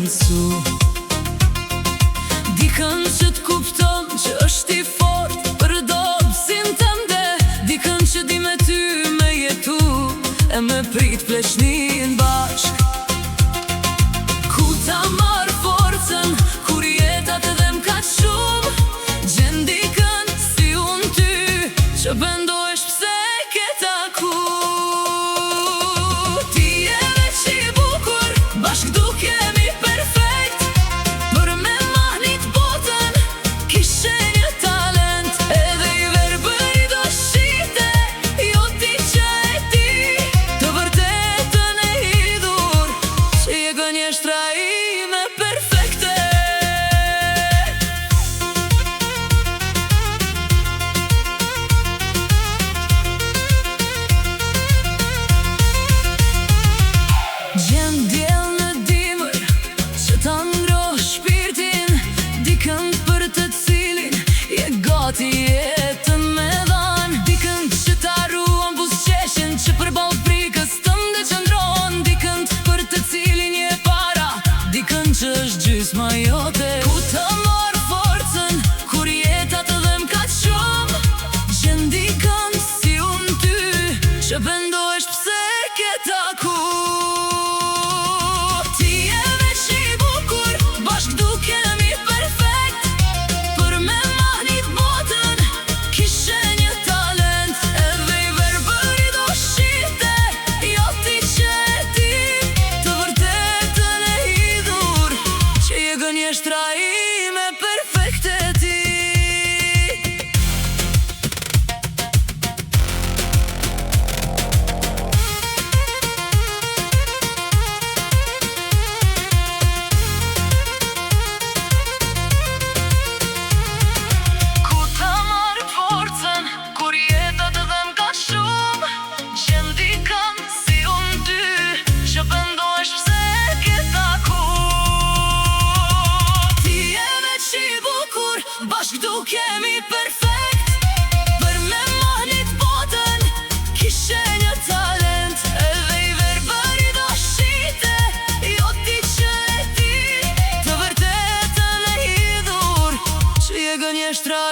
mësu. Dikën që t'kupton që është i fort për dobësin tënde, dikën që di me ty me jetu e me prit pleshnin bashk. Ku ta marr forcën kur jetat edhe m'kaq shumë, gjen dikën si unë ty që bendohesh pse ke taku. Ti je veç i bukur, bashk dukemi perfekt, për me mahnit botën kishe një talent, edhe i verbëri do shite, jo ti që e ti, të vërtetën e hidhur, që je gënjeshtra ime perfekte. Gjen djel në dimër që ta ndrosh shpirtin, dikën për të cilin je gati jetën me dhan, dikën që ta ruan buzëqeshjen që përballë frikës tënde qëndron, dikën për të cilin je para, dikën që është gjysma jote. Ku të marr forcën kur jetat edhe m'kaq shumë, gjen dikën si unë ty që bendohesh pse ke taku. Ti je veç i bukur, bashk dukemi perfekt, për me mahnit botën kishe një talent, edhe i verbëri do shite, jo ti që e ti, të vërtetën e hidhur, që je gënjeshtra ime perfekte ti. Ku ta marr forcën kur jetat edhe m'kaq shumë, gjen dikën si unë ty që bendohesh pse ke taku. Ti je veç i bukur, bashk dukemi perfekt, për me mahnit botën kishe një talent, edhe i verbëri do shite, jo ti që e ti, të vërtetën e hidhur, që je gënjeshtra